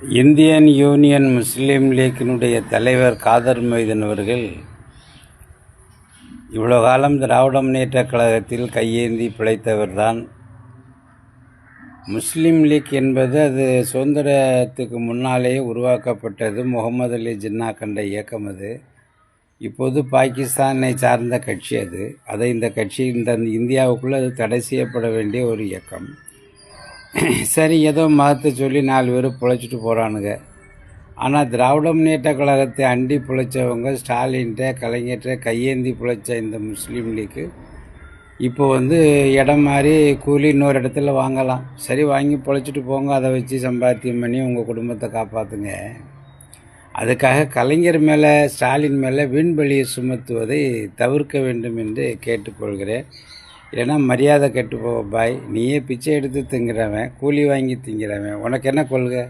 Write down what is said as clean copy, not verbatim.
Indian union முஸ்லீம் லீக்கினுடைய தலைவர் காதர் மொய்தீன் அவர்கள் இவ்வளோ காலம் திராவிட முன்னேற்றக் கழகத்தில் கையேந்தி பிழைத்தவர்தான். முஸ்லீம் லீக் என்பது அது சுதந்திரத்துக்கு முன்னாலேயே உருவாக்கப்பட்டது. முகமது அலி ஜின்னா கண்ட இயக்கம் அது. இப்போது பாகிஸ்தானை சார்ந்த கட்சி அது. இந்த கட்சி இந்தியாவுக்குள்ளே அது தடை செய்யப்பட வேண்டிய ஒரு இயக்கம். சரி, ஏதோ மதத்தை சொல்லி 4 பேர் பிழைச்சிட்டு போகிறானுங்க. ஆனால் திராவிட முன்னேற்ற கழகத்தை அண்டி பிழைச்சவங்க, ஸ்டாலின்கிட்ட கலைஞர்கிட்ட கையேந்தி பிழைச்ச இந்த முஸ்லீம் லீக்கு இப்போ இடம் மாதிரி கூலி இன்னொரு இடத்துல வாங்கலாம். சரி, வாங்கி பிழைச்சிட்டு போங்க, அதை வச்சு சம்பாத்தியம் பண்ணி உங்கள் குடும்பத்தை காப்பாற்றுங்க. அதுக்காக கலைஞர் மேலே, ஸ்டாலின் மேலே வீண்பலியை சுமத்துவதை தவிர்க்க வேண்டும் என்று கேட்டுக்கொள்கிறேன். இல்லைன்னா மரியாதை கெட்டு போக பாய். நீயே பிச்சை எடுத்து திங்கிறவன், கூலி வாங்கி திங்கிறவன், உனக்கு என்ன கொள்கை?